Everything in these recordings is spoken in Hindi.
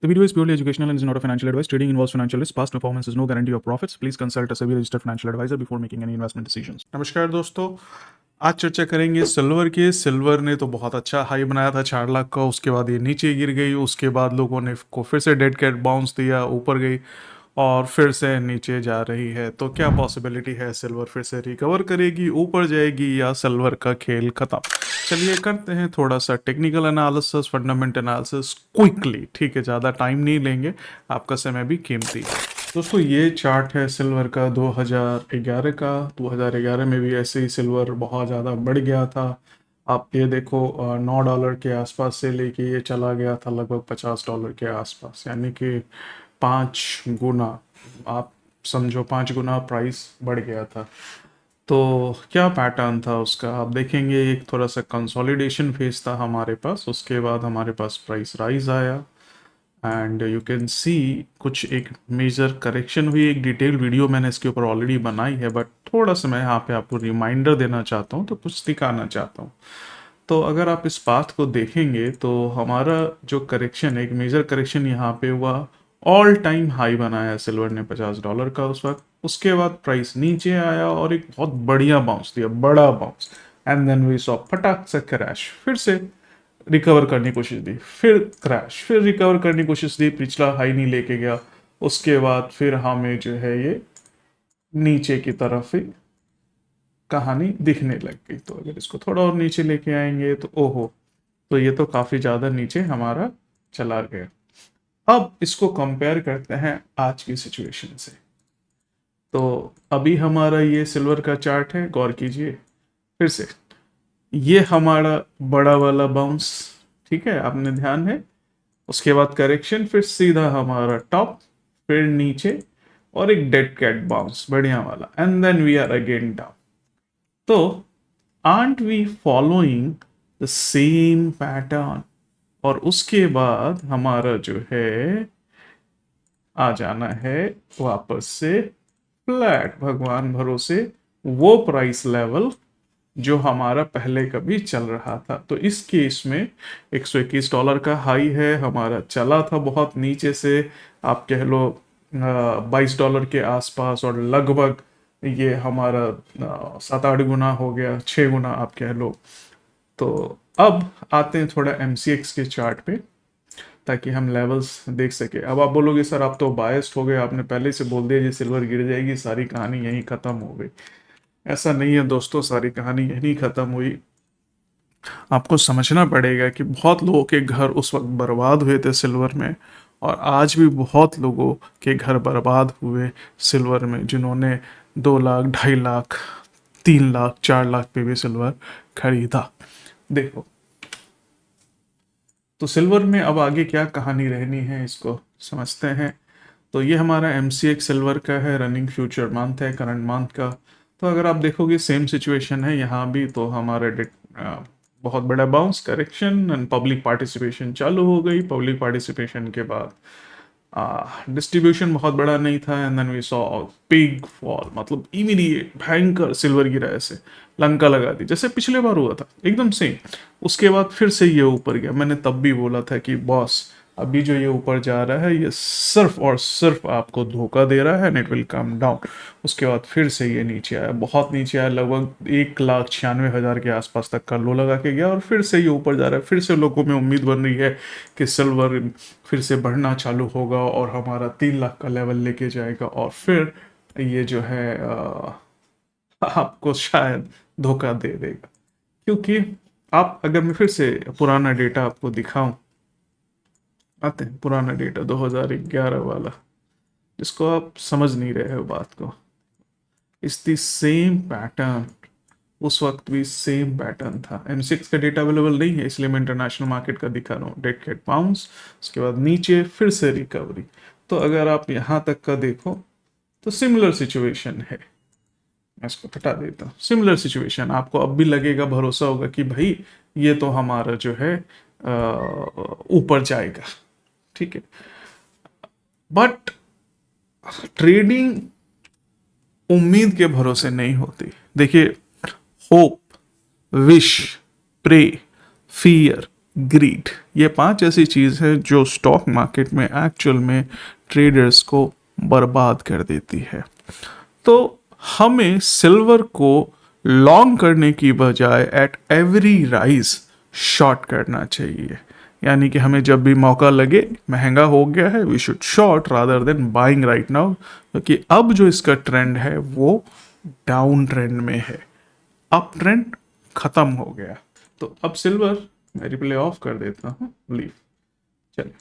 The video is purely educational and is not a financial advice. Trading involves financial risk. Past performance is no guarantee of profits. Please consult a SEBI registered financial advisor before making any investment decisions. नमस्कार दोस्तों, आज चर्चा करेंगे सिल्वर की। सिल्वर ने तो बहुत अच्छा हाई बनाया था 4 लाख का, उसके बाद ये नीचे गिर गई, उसके बाद लोगों ने को फिर से डेड कैट बाउंस दिया, ऊपर गई और फिर से नीचे जा रही है। तो क्या पॉसिबिलिटी है सिल्वर फिर से रिकवर करेगी, ऊपर जाएगी, या सिल्वर का खेल खत्म? चलिए करते हैं थोड़ा सा technical analysis, fundamental analysis quickly. ठीक है, ज़्यादा टाइम नहीं लेंगे, आपका समय भी कीमती है। दोस्तों ये चार्ट है सिल्वर का 2011 का। 2011 में भी ऐसे ही सिल्वर बहुत ज़्यादा बढ़ गया था। आप ये देखो, $9 के आसपास से लेके ये चला गया था लगभग $50 के आसपास, यानी कि 5 गुना, आप समझो 5 गुना प्राइस बढ़ गया था। तो क्या पैटर्न था उसका आप देखेंगे, एक थोड़ा सा कंसोलिडेशन फेज था हमारे पास, उसके बाद हमारे पास प्राइस राइज आया एंड यू कैन सी कुछ एक मेजर करेक्शन हुई। एक डिटेल वीडियो मैंने इसके ऊपर ऑलरेडी बनाई है, बट थोड़ा सा मैं यहाँ पे आपको रिमाइंडर देना चाहता हूँ, तो कुछ दिखाना चाहता हूँ। तो अगर आप इस पाथ को देखेंगे तो हमारा जो करेक्शन, एक मेजर करेक्शन यहाँ पे हुआ, ऑल टाइम हाई बनाया सिल्वर ने $50 का उस वक्त। उसके बाद प्राइस नीचे आया और एक बहुत बढ़िया बाउंस दिया, बड़ा bounce, and then we saw फटाक से क्रैश, फिर से रिकवर करने की कोशिश दी, फिर क्रैश, फिर रिकवर करने की कोशिश दी, पिछला हाई नहीं लेके गया। उसके बाद फिर हमें जो है ये नीचे की तरफ ही कहानी दिखने लग गई। तो अगर इसको थोड़ा और नीचे लेके आएंगे तो ओहो, तो ये तो काफी ज्यादा नीचे हमारा चला गया। अब इसको कंपेयर करते हैं आज की सिचुएशन से। तो अभी हमारा ये सिल्वर का चार्ट है, गौर कीजिए फिर से, ये हमारा बड़ा वाला बाउंस, ठीक है, आपने ध्यान है। उसके बाद करेक्शन, फिर सीधा हमारा टॉप, फिर नीचे और एक डेड कैट बाउंस बढ़िया वाला, and then we are again down. तो aren't we following the same pattern? और उसके बाद हमारा जो है आ जाना है वापस से फ्लैट, भगवान भरोसे, वो प्राइस लेवल जो हमारा पहले कभी चल रहा था। तो इस केस में $121 का हाई है हमारा, चला था बहुत नीचे से, आप कह लो $22 के आसपास, और लगभग ये हमारा 7-8 गुना हो गया, 6 गुना आप कह लो। तो अब आते हैं थोड़ा MCX के चार्ट पे, ताकि हम लेवल्स देख सके। अब आप बोलोगे सर आप तो बायस्ड हो गए, आपने पहले से बोल दिया जी सिल्वर गिर जाएगी, सारी कहानी यहीं खत्म हो गई। ऐसा नहीं है दोस्तों, सारी कहानी यहीं खत्म हुई। आपको समझना पड़ेगा कि बहुत लोगों के घर उस वक्त बर्बाद हुए थे सिल्वर में, और आज भी बहुत लोगों के घर बर्बाद हुए सिल्वर में, जिन्होंने 2 लाख, 2.5 लाख, 3 लाख, 4 लाख पे भी सिल्वर खरीदा। देखो, तो सिल्वर में अब आगे क्या कहानी रहनी है इसको समझते हैं। तो ये हमारा MCX सिल्वर का है, रनिंग फ्यूचर मंथ है, करंट मंथ का। तो अगर आप देखोगे सेम सिचुएशन है यहाँ भी। तो हमारे बहुत बड़ा bounce, correction and public participation चालू हो गई। पब्लिक पार्टिसिपेशन के बाद डिस्ट्रीब्यूशन बहुत बड़ा नहीं था, and then we saw big fall, मतलब इमीडिएट भयंकर सिल्वर गिरा, ऐसे लंका लगा दी जैसे पिछले बार हुआ था, एकदम सेम। उसके बाद फिर से ये ऊपर गया। मैंने तब भी बोला था कि बॉस, अभी जो ये ऊपर जा रहा है ये सिर्फ और सिर्फ आपको धोखा दे रहा है, and it will come down. उसके बाद फिर से ये नीचे आया, बहुत नीचे आया, लगभग 1,96,000 के आसपास तक का लो लगा के गया, और फिर से ये ऊपर जा रहा है। फिर से लोगों में उम्मीद बन रही है कि सिल्वर फिर से बढ़ना चालू होगा और हमारा 3 लाख का लेवल लेके जाएगा, और फिर ये जो है आपको शायद धोखा दे देगा। क्योंकि आप, अगर मैं फिर से पुराना डेटा आपको दिखाऊं, आते हैं पुराना डेटा 2011 वाला, जिसको आप समझ नहीं रहे हो बात को। इस दी सेम पैटर्न, उस वक्त भी सेम पैटर्न था। M6 का डेटा अवेलेबल नहीं है, इसलिए मैं इंटरनेशनल मार्केट का दिखा रहा हूँ। डेड कैट बाउंस, उसके बाद नीचे, फिर से रिकवरी। तो अगर आप यहाँ तक का देखो तो सिमिलर सिचुएशन है। मैं इसको हटा देता हूँ। सिमिलर सिचुएशन आपको अब भी लगेगा, भरोसा होगा कि भाई ये तो हमारा जो है ऊपर जाएगा, ठीक है। बट ट्रेडिंग उम्मीद के भरोसे नहीं होती। देखिए, hope, wish, pray, fear, greed, ये 5 ऐसी चीज़ है जो स्टॉक मार्केट में एक्चुअल में ट्रेडर्स को बर्बाद कर देती है। तो हमें सिल्वर को लॉन्ग करने की बजाय एट एवरी राइज शॉर्ट करना चाहिए। यानी कि हमें जब भी मौका लगे महंगा हो गया है we should short rather than buying right now, क्योंकि अब जो इसका ट्रेंड है वो डाउन ट्रेंड में है, अप ट्रेंड खत्म हो गया। तो अब सिल्वर मैं रिप्ले ऑफ कर देता हूँ, लीव। चलिए,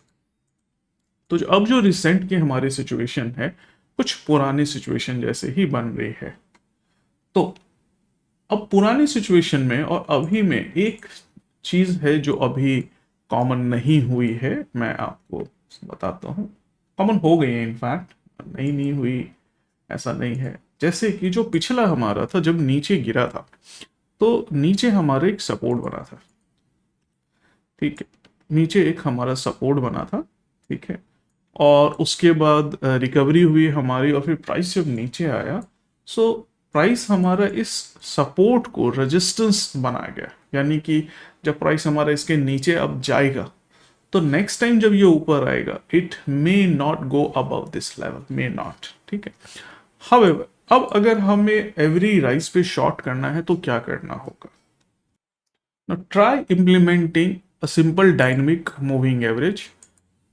तो अब जो रिसेंट की हमारी सिचुएशन है कुछ पुरानी सिचुएशन जैसे ही बन रही है। तो अब पुरानी सिचुएशन में और अभी में एक चीज है जो अभी कॉमन नहीं हुई है, मैं आपको बताता हूँ। कॉमन हो गई है इनफैक्ट, नहीं हुई ऐसा नहीं है। जैसे कि जो पिछला हमारा था जब नीचे गिरा था तो नीचे हमारे एक सपोर्ट बना था, ठीक है, नीचे एक हमारा सपोर्ट बना था, ठीक है, और उसके बाद रिकवरी हुई हमारी और फिर प्राइस जब नीचे आया सो प्राइस हमारा इस सपोर्ट को रेजिस्टेंस बना गया। यानी कि जब प्राइस हमारा इसके नीचे अब जाएगा तो नेक्स्ट टाइम जब ये ऊपर आएगा it may not go above this level, may not, ठीक है। हाउएवर अब अगर हमें एवरी राइस पे शॉर्ट करना है तो क्या करना होगा? Now try implementing a simple dynamic moving average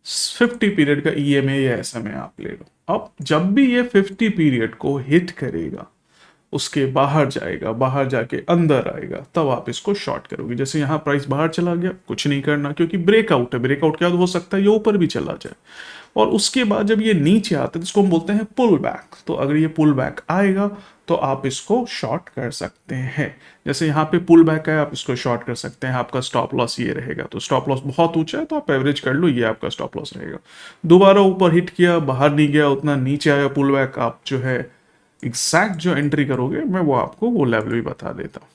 50 period का EMA या SMA आप ले लो। अब जब भी ये 50 पीरियड को हिट करेगा उसके बाहर जाएगा, बाहर जाके अंदर आएगा, तब आप इसको शॉर्ट करोगे। जैसे यहाँ प्राइस बाहर चला गया, कुछ नहीं करना क्योंकि ब्रेकआउट है, ब्रेकआउट क्या हो सकता है ये ऊपर भी चला जाए। और उसके बाद जब ये नीचे आता है तो इसको हम बोलते हैं पुल बैक। तो अगर ये पुल बैक आएगा तो आप इसको शॉर्ट कर सकते हैं। जैसे यहाँ पे पुल बैक है आप इसको शॉर्ट कर सकते हैं, आपका स्टॉप लॉस ये रहेगा। तो स्टॉप लॉस बहुत ऊंचा है तो आप एवरेज कर लो, ये आपका स्टॉप लॉस रहेगा। दोबारा ऊपर हिट किया, बाहर नहीं गया, उतना नीचे आया पुल बैक, आप जो है एग्जैक्ट जो एंट्री करोगे मैं वो आपको वो लेवल भी बता देता हूँ।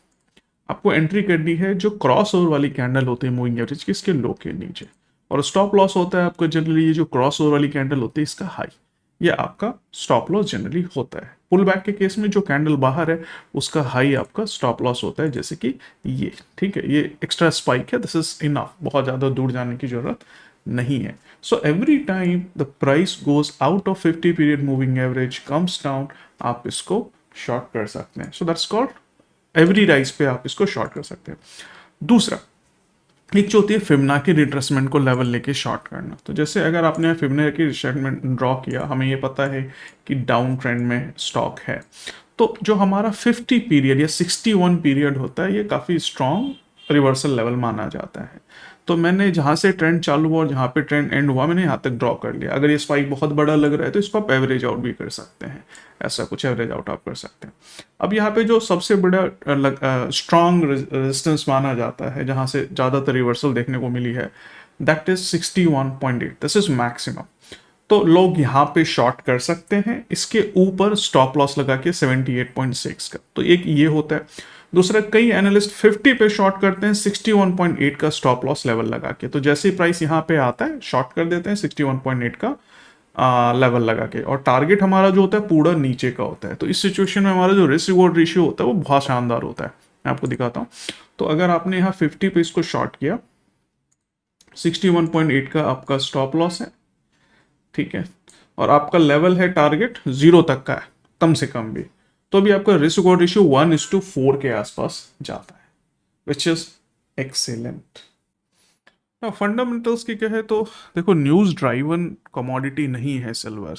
आपको एंट्री करनी है जो क्रॉस ओवर वाली कैंडल होती है मूविंग एवरेज की, इसके लो के नीचे। और स्टॉप लॉस होता है आपका जनरली ये जो क्रॉस ओवर वाली कैंडल होती है इसका हाई, ये आपका स्टॉप लॉस जनरली होता है। पुल बैक के केस में जो कैंडल बाहर है उसका हाई आपका स्टॉप लॉस होता है, जैसे कि ये, ठीक है, ये एक्स्ट्रा स्पाइक है, दिस इज इनफ, बहुत ज़्यादा दूर जाने की जरूरत नहीं है। So every time the price goes out of 50 period moving average comes down, आप इसको शॉर्ट कर सकते हैं। So that's called every rise पे आप इसको शॉर्ट कर सकते हैं। दूसरा एक जो होती है फिबोनाची रिट्रेसमेंट को लेवल लेके शॉर्ट करना। तो जैसे अगर आपने फिबोनाची रिट्रेसमेंट ड्रॉ किया, हमें ये पता है कि डाउन ट्रेंड में स्टॉक है, तो जो हमारा 50 पीरियड या 61 पीरियड होता है ये काफ़ी स्ट्रॉन्ग रिवर्सल लेवल माना जाता है। तो मैंने जहाँ से ट्रेंड चालू हुआ और जहाँ पे ट्रेंड एंड हुआ मैंने यहाँ तक ड्रॉ कर लिया। अगर ये स्पाइक बहुत बड़ा लग रहा है तो इसको आप एवरेज आउट भी कर सकते हैं, ऐसा कुछ एवरेज आउट आप कर सकते हैं। अब यहाँ पे जो सबसे बड़ा स्ट्रॉन्ग रेजिस्टेंस माना जाता है जहाँ से ज़्यादातर रिवर्सल देखने को मिली है, that is 61.8, this is maximum. तो लोग यहाँ पे शॉर्ट कर सकते हैं, इसके ऊपर स्टॉप लॉस लगा के 78.6 का। तो एक ये होता है। दूसरा, कई एनालिस्ट 50 पे शॉर्ट करते हैं 61.8 का स्टॉप लॉस लेवल लगा के। तो जैसे ही प्राइस यहाँ पे आता है शॉर्ट कर देते हैं 61.8 का लेवल लगा के, और टारगेट हमारा जो होता है पूरा नीचे का होता है। तो इस सिचुएशन में हमारा जो रिस्क रिवॉर्ड रेशियो होता है वो बहुत शानदार होता है। मैं आपको दिखाता हूँ। तो अगर आपने यहाँ 50 पे इसको शॉर्ट किया, 61.8 का आपका स्टॉप लॉस है, ठीक है, और आपका लेवल है टारगेट 0 तक का है कम से कम भी, तो अभी आपका रिस्क रिवॉर्ड रेशियो 1:4 के आसपास जाता है, विच इज एक्सीलेंट। फंडामेंटल्स की कहे तो देखो, न्यूज ड्राइवन कमोडिटी नहीं है सिल्वर,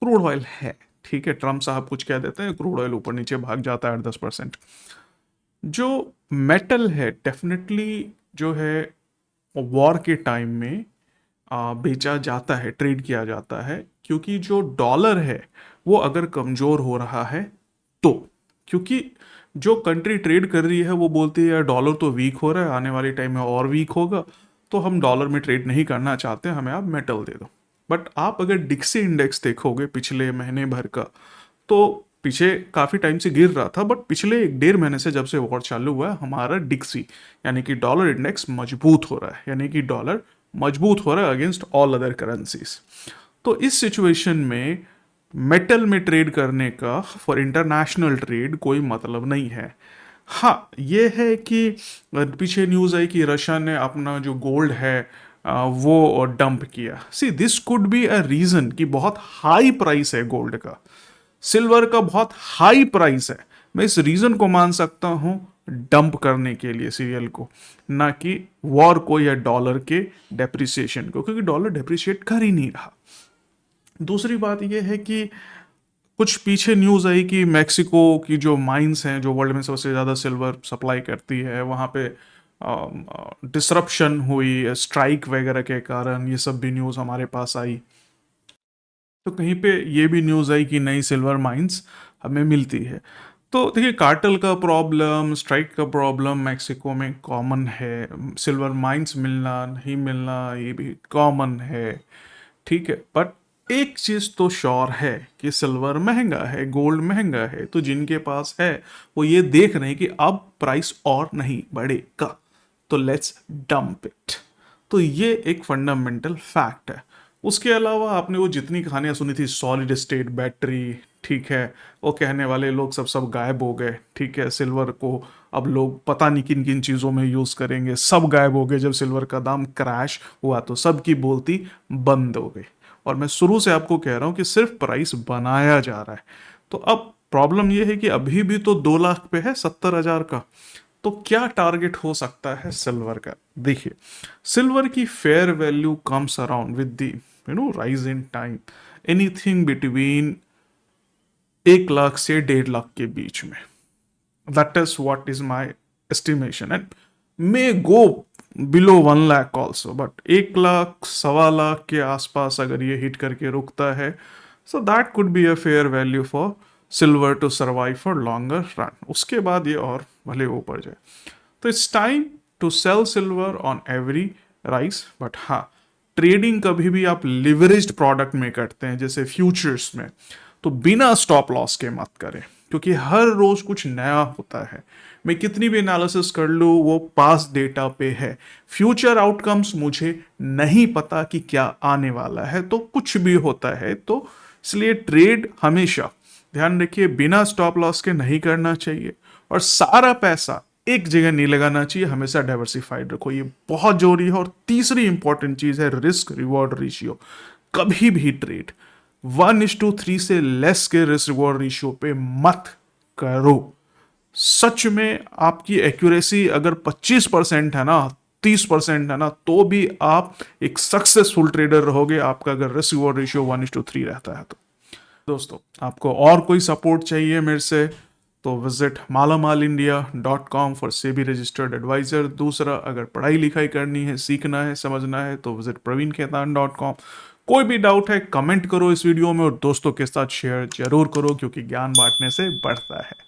क्रूड ऑयल है, ठीक है। ट्रम्प साहब कुछ कह देते हैं क्रूड ऑयल ऊपर नीचे भाग जाता है 8-10%। जो मेटल है डेफिनेटली जो है वॉर के टाइम में बेचा जाता है, ट्रेड किया जाता है, क्योंकि जो डॉलर है वो अगर कमज़ोर हो रहा है तो, क्योंकि जो कंट्री ट्रेड कर रही है वो बोलती है यार डॉलर तो वीक हो रहा है, आने वाले टाइम में और वीक होगा, तो हम डॉलर में ट्रेड नहीं करना चाहते, हमें आप मेटल दे दो। बट आप अगर डिक्सी इंडेक्स देखोगे पिछले महीने भर का, तो पीछे काफ़ी टाइम से गिर रहा था, बट पिछले 1-1.5 महीने से जब से वॉर चालू हुआ है हमारा डिक्सी यानी कि डॉलर इंडेक्स मजबूत हो रहा है, यानी कि डॉलर मजबूत हो रहा है अगेंस्ट ऑल अदर करेंसीज। तो इस सिचुएशन में मेटल में ट्रेड करने का फॉर इंटरनेशनल ट्रेड कोई मतलब नहीं है। हाँ, ये है कि पीछे न्यूज़ आई कि रशिया ने अपना जो गोल्ड है वो डंप किया। See this could be a reason कि बहुत हाई प्राइस है गोल्ड का, सिल्वर का बहुत हाई प्राइस है। मैं इस रीज़न को मान सकता हूँ डंप करने के लिए सीरियल को, ना कि वॉर को या डॉलर के डेप्रिसिएशन को, क्योंकि डॉलर डेप्रिशिएट कर ही नहीं रहा। दूसरी बात यह है कि कुछ पीछे न्यूज़ आई कि मैक्सिको की जो माइंस हैं, जो वर्ल्ड में सबसे ज़्यादा सिल्वर सप्लाई करती है, वहाँ पे डिसरप्शन हुई स्ट्राइक वगैरह के कारण। ये सब भी न्यूज़ हमारे पास आई। तो कहीं पे ये भी न्यूज़ आई कि नई सिल्वर माइंस हमें मिलती है। तो देखिए, कार्टेल का प्रॉब्लम, स्ट्राइक का प्रॉब्लम मैक्सिको में कॉमन है। सिल्वर माइंस मिलना नहीं मिलना ये भी कॉमन है, ठीक है। बट एक चीज़ तो श्योर है कि सिल्वर महंगा है, गोल्ड महंगा है। तो जिनके पास है वो ये देख रहे हैं कि अब प्राइस और नहीं बढ़ेगा, तो लेट्स डंप इट। तो ये एक फंडामेंटल फैक्ट है। उसके अलावा आपने वो जितनी कहानियां सुनी थी, सॉलिड स्टेट बैटरी, ठीक है, वो कहने वाले लोग सब गायब हो गए, ठीक है। सिल्वर को अब लोग पता नहीं किन किन चीज़ों में यूज़ करेंगे, सब गायब हो गए। जब सिल्वर का दाम क्रैश हुआ तो सबकी बोलती बंद हो गई। और मैं शुरू से आपको कह रहा हूँ कि सिर्फ प्राइस बनाया जा रहा है। तो अब प्रॉब्लम यह है कि अभी भी तो 2 लाख पे है 70,000 का। तो क्या टारगेट हो सकता है सिल्वर का? देखिए, सिल्वर की fair value comes around with the rise in time, anything between 1 lakh से 1.5 लाख के बीच में। That is what is my estimation, and may go below 1 lakh also. But 1 lakh, 1.25 lakh के आसपास अगर ये हिट करके रुकता है, so that could be a fair value for silver to survive for longer run. उसके बाद ये और भले ऊपर जाए। तो it's time to sell silver on every rise. But हाँ, ट्रेडिंग कभी भी आप लिवरेज्ड प्रोडक्ट में करते हैं, जैसे फ्यूचर्स में, तो बिना स्टॉप लॉस के मत करें, क्योंकि हर रोज कुछ नया होता है। मैं कितनी भी एनालिसिस कर लूँ, वो पास डेटा पे है। फ्यूचर आउटकम्स मुझे नहीं पता कि क्या आने वाला है, तो कुछ भी होता है। तो इसलिए ट्रेड हमेशा ध्यान रखिए, बिना स्टॉप लॉस के नहीं करना चाहिए, और सारा पैसा एक जगह नहीं लगाना चाहिए। हमेशा डाइवर्सिफाइड रखो, ये बहुत जरूरी है। और तीसरी इंपॉर्टेंट चीज है रिस्क रिवॉर्ड रेशियो। कभी भी ट्रेड 1:3 से लेस के रिस्क रिवॉर्ड रेशियो पे मत करो। सच में आपकी एक्यूरेसी अगर 25% है ना, 30% है ना, तो भी आप एक सक्सेसफुल ट्रेडर रहोगे, आपका अगर रिस्क रिवॉर्ड रेशियो 1:3 रहता है तो। दोस्तों, आपको और कोई सपोर्ट चाहिए मेरे से तो visit malamalindia.com for SEBI registered adviser. दूसरा, अगर पढ़ाई लिखाई करनी है, सीखना है, समझना है, तो विजिट praveenkhaitan.com। कोई भी डाउट है कमेंट करो इस वीडियो में, और दोस्तों के साथ शेयर जरूर करो, क्योंकि ज्ञान बांटने से बढ़ता है।